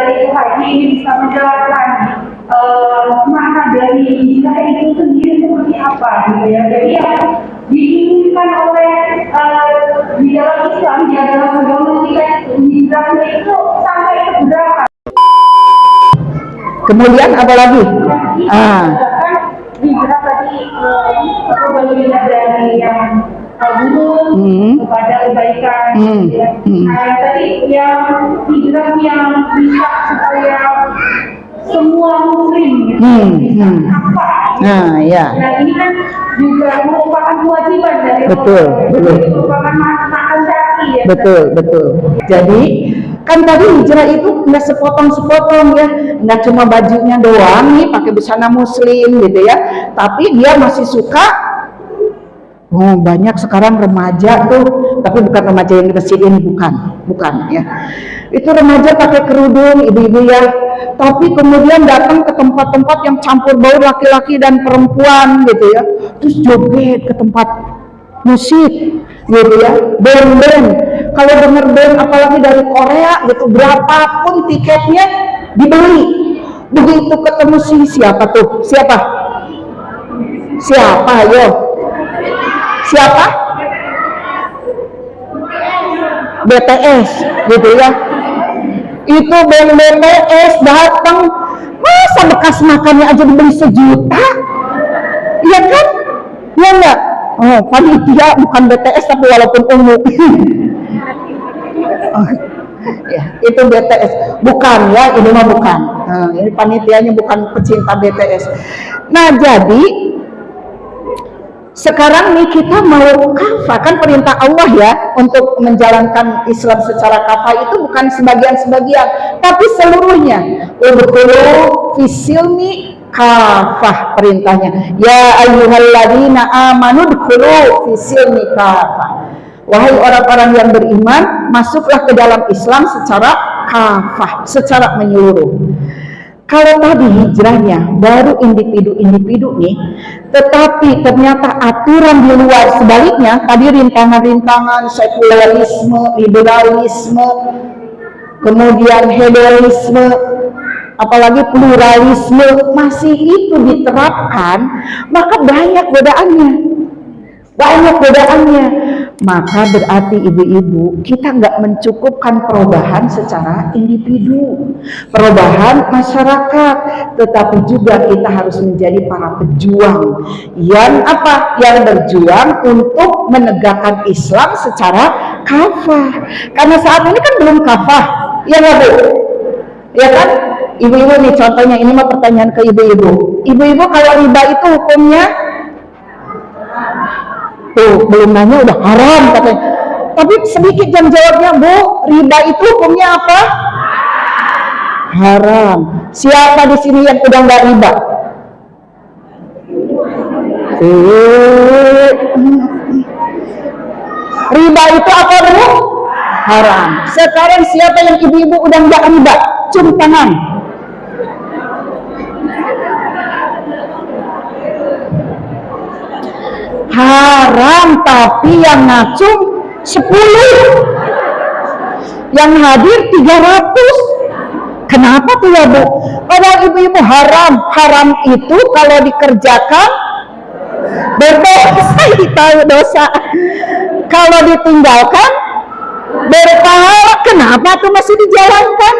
dari Tuhan ini bisa menjelaskan makna dari hijrah itu sendiri seperti apa gitu ya. Jadi yang diinginkan oleh di dalam Islam, di dalam agama kita hijrahnya itu sampai ke berapa? Kemudian apa lagi? Hijrah tadi kembali dari yang buruk kepada kebaikan. Tadi yang hijrah yang bisa supaya semua muslim bisa apa? Nah, ya. Nah ini kan juga merupakan kewajiban dari Betul. merupakan makan syar'i ya. Betul. Jadi kan tadi hijrah itu nggak sepotong-sepotong ya, nggak cuma bajunya doang nih pakai busana muslim gitu ya, tapi dia masih suka. Oh, banyak sekarang remaja tuh, tapi bukan remaja yang kita ini, bukan ya. Itu remaja pakai kerudung, ibu-ibu ya, tapi kemudian datang ke tempat-tempat yang campur baur laki-laki dan perempuan gitu ya, terus joget ke tempat musik gitu ya, band. Kalau denger band apalagi dari Korea gitu, berapapun tiketnya dibeli. Begitu ketemu siapa tuh? Siapa? Ayo. Siapa? BTS gitu ya. Itu band BTS datang, masa bekas makannya aja dibeli 1 juta? Iya kan? Ya enggak? Oh, panitia bukan BTS tapi walaupun ungu. Ya, itu BTS. Bukan ya, ini mah bukan. Nah, ini panitianya bukan pecinta BTS. Nah, jadi sekarang nih kita mau kafah, kan perintah Allah ya untuk menjalankan Islam secara kafah itu bukan sebagian-sebagian, tapi seluruhnya. Udkhulu fisilmi kafah perintahnya. Ya ayyuhalladzina amanu udkhulu fisilmi kafah. Wahai orang-orang yang beriman, masuklah ke dalam Islam secara kafah, secara menyeluruh. Kalau tadi hijrahnya baru individu-individu nih, tetapi ternyata aturan di luar sebaliknya, tadi rintangan-rintangan sekularisme, liberalisme, kemudian hedonisme, apalagi pluralisme masih itu diterapkan, maka banyak godaannya. Maka berarti ibu-ibu kita nggak mencukupkan perubahan secara individu, perubahan masyarakat, tetapi juga kita harus menjadi para pejuang yang berjuang untuk menegakkan Islam secara kafah. Karena saat ini kan belum kafah, ya nggak Bu? Ya kan? Ibu-ibu nih contohnya, ini mah pertanyaan ke ibu-ibu. Ibu-ibu kalau riba itu hukumnya? Tuh, belum nanya udah haram katanya. Tapi sedikit jam jawabnya, Bu, riba itu hukumnya apa? Haram. Siapa di sini yang udah nggak riba? Riba itu apa, Bu? Haram. Sekarang siapa yang ibu-ibu udah nggak riba? Cium tangan. Haram, tapi yang ngacung 10, yang hadir 300. Kenapa tuh ya Bu? Kalau ibu-ibu haram itu kalau dikerjakan berdosa, tahu dosa. Kalau ditinggalkan berpahala. Kenapa tuh masih dijalankan?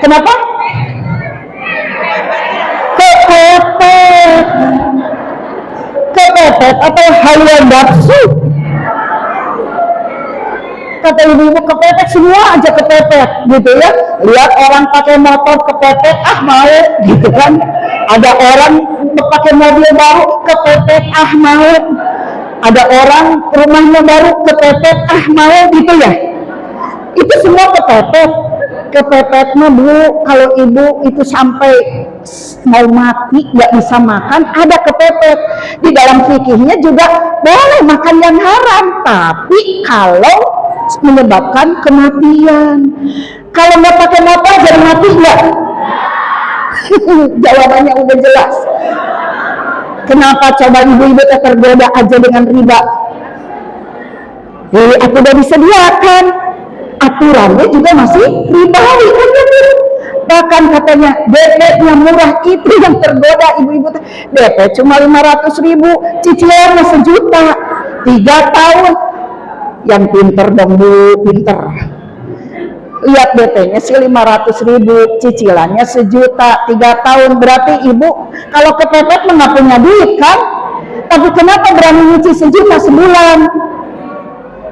Kenapa? Kepepet atau hawa nafsu. Kata ibu-ibu kepepet, semua aja kepepet gitu ya. Lihat orang pakai motor kepepet, mau gitu kan. Ada orang pakai mobil baru kepepet, mau. Ada orang rumahnya baru kepepet, mau gitu ya. Itu semua kepepet. Kepepet mah Bu, kalau ibu itu sampai mau mati nggak bisa makan, ada kepepet. Di dalam fikihnya juga boleh makan yang haram, tapi kalau menyebabkan kematian. Kalau nggak pakai motor jadi mati nggak? Jawabannya udah jelas. Kenapa coba ibu-ibu tergoda aja dengan riba? Aku udah disediakan. aturannya juga masih ribawi kan gitu. Bahkan katanya DP-nya murah, itu yang tergoda ibu-ibu. DP cuma 500.000, cicilannya 1 juta, 3 tahun. Yang pinter dong Bu, pinter. Lihat DP-nya sih 500.000, cicilannya 1 juta, 3 tahun. Berarti ibu kalau kepepet nggak punya duit kan? Tapi kenapa berani nyicil 1 juta sebulan?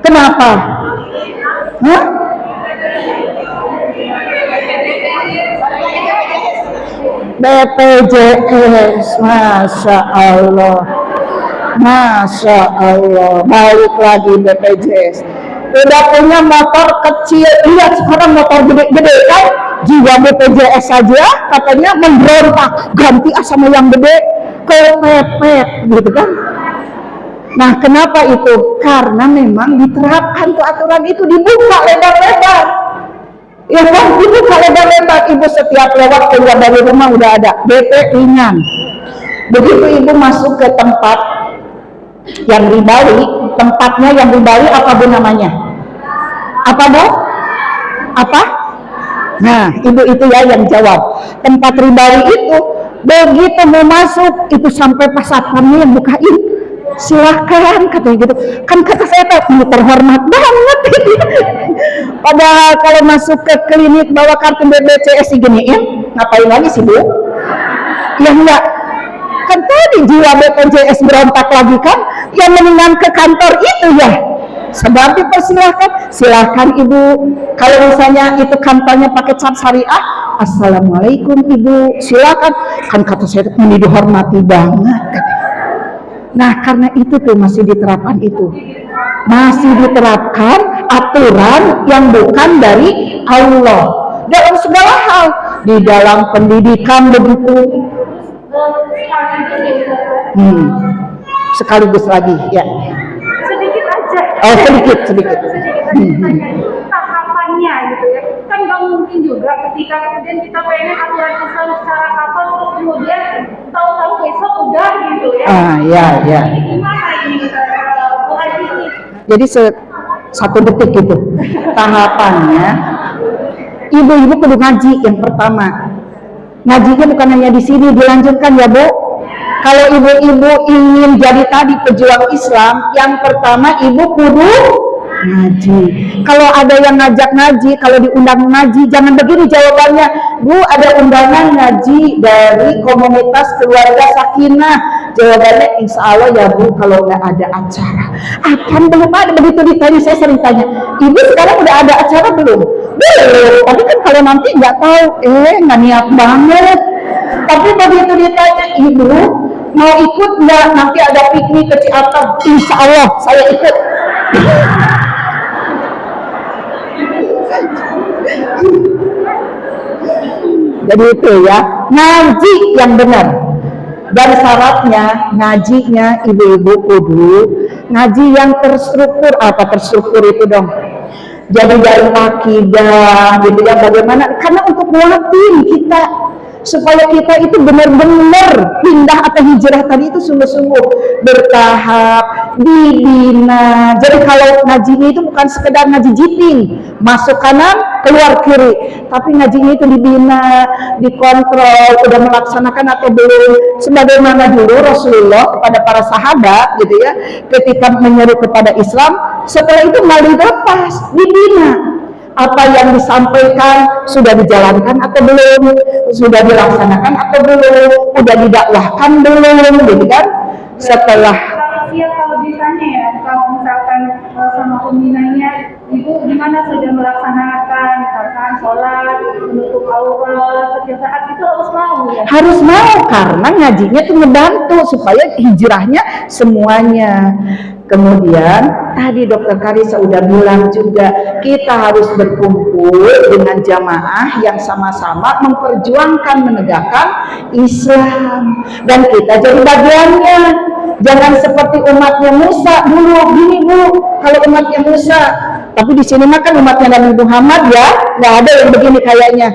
Kenapa? Hah? BPJS, Masya Allah, Masya Allah, balik lagi BPJS. Udah punya motor kecil, lihat sekarang motor gede-gede kan, jiwa BPJS saja katanya memberontak, ganti sama yang gede, kepepet gitu kan. Nah kenapa itu? Karena memang diterapkan tuh aturan itu, dibuka lebar-lebar. Ya kan, dibuka lebar-lebar. Ibu setiap lewat keluar dari rumah udah ada DP ringan. Begitu ibu masuk ke tempat yang di Bali, tempatnya yang di Bali apa Bu namanya? Apa Bu? Apa? Nah, ibu itu ya yang jawab. Tempat di Bali itu, begitu mau masuk, itu sampai pas satpamnya yang bukain. Silahkan katanya gitu. Kan kata saya tuh terhormat banget. Padahal kalau masuk ke klinik bawa kartu BPJS diginiin, ngapain lagi sih Bu? Ya enggak. Kan tadi jiwa BPJS berontak lagi kan, yang mendingan ke kantor itu ya. Sebab dipersilahkan, silahkan ibu. Kalau misalnya itu kantornya pakai cap syariah, assalamualaikum ibu, silakan. Kan kata saya itu dihormati banget. Nah karena itu tuh masih diterapkan itu, masih diterapkan aturan yang bukan dari Allah dalam segala hal, di dalam pendidikan begitu. Sekaligus lagi ya. Sedikit aja. Oh sedikit. Tahapannya gitu ya. Kan nggak mungkin juga ketika kemudian kita pengen aturan Islam secara kapal kemudian tahu-tahu besok udah gitu ya. Ya. Ini gimana ini Bu Haji ini? Jadi 1 detik gitu tahapannya. Ibu-ibu kudu ngaji yang pertama. Ngajinya bukan hanya di sini, dilanjutkan ya Bu. Kalau ibu-ibu ingin jadi tadi pejuang Islam, yang pertama ibu kudu ngaji. Kalau ada yang ngajak ngaji, kalau diundang ngaji, jangan begini jawabannya, Bu ada undangan ngaji dari komunitas keluarga Sakinah. Jawabannya insya Allah ya Bu, kalau nggak ada acara. Akan belum ada, begitu ditanya saya sering tanya, Ibu sekarang udah ada acara belum? Belum. Tapi kan kalau nanti nggak tahu, nggak niat banget. Tapi begitu ditanya, Ibu mau ikut nggak? Nanti ada piknik ke Ciater. Insya Allah saya ikut. Jadi itu ya, ngaji yang benar. Dan syaratnya ngajinya ibu-ibu kudu ngaji yang terstruktur. Apa terstruktur itu dong? Jadi dari akidah gitu ya, bagaimana? Karena untuk nguatin kita supaya kita itu benar-benar pindah atau hijrah tadi itu sungguh-sungguh bertahap, dibina. Jadi kalau ngajinya itu bukan sekedar ngaji jiting, masuk kanan, keluar kiri, tapi ngajinya itu dibina, dikontrol, udah melaksanakan atau belum. Sebagaimana dulu Rasulullah kepada para sahabat gitu ya, ketika menyeru kepada Islam, setelah itu malah dilepas, dibina. Apa yang disampaikan sudah dijalankan atau belum, sudah dilaksanakan atau belum, udah didakwahkan belum, gitu kan? Setelah kalau ditanya ya, kalau misalkan sama pembinanya, Ibu gimana sudah melaksanakan, misalkan sholat, menutup aurat, setiap saat itu harus mau ya? Harus mau, karena ngajinya tuh ngebantu supaya hijrahnya semuanya. Kemudian tadi Dokter Karissa udah bilang juga, kita harus berkumpul dengan jamaah yang sama-sama memperjuangkan menegakkan Islam, dan kita jadi bagiannya. Jangan seperti umatnya Musa dulu, gini Bu, kalau umatnya Musa, tapi di sini mah kan umatnya Nabi Muhammad ya, nggak ada yang begini kayaknya.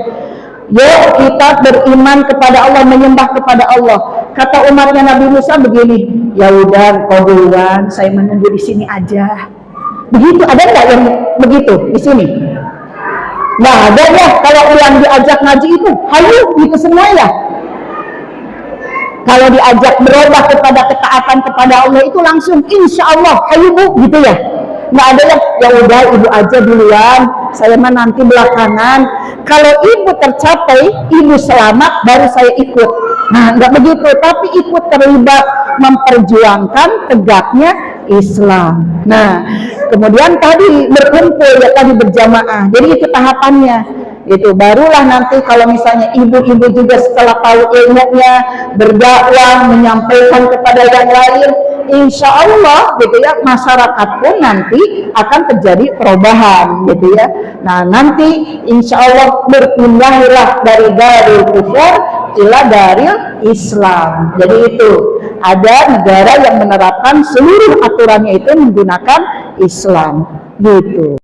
Yuk kita beriman kepada Allah, menyembah kepada Allah. Kata umatnya Nabi Musa begini, ya udah kau duluan, saya menunggu di sini aja. Begitu, ada nggak yang begitu di sini? Nggak ada ya kalau yang diajak ngaji itu hayu gitu semua ya. Kalau diajak berubah kepada ketaatan kepada Allah itu langsung insya Allah hayu bu gitu ya. Nggak ada ya udah ibu aja duluan, saya mah nanti belakangan. Kalau ibu tercapai, ibu selamat, baru saya ikut. Nah nggak begitu, tapi ikut terlibat memperjuangkan tegaknya Islam. Nah kemudian tadi berkumpul ya, tadi berjamaah, jadi itu tahapannya. Itu barulah nanti kalau misalnya ibu-ibu juga setelah tahu ilmunya berdakwah menyampaikan kepada yang lain, insya Allah gitu ya, masyarakat pun nanti akan terjadi perubahan gitu ya. Nah nanti insya Allah berpindahlah dari darul kufur ila daril Islam. Jadi itu ada negara yang menerapkan seluruh aturannya itu menggunakan Islam gitu.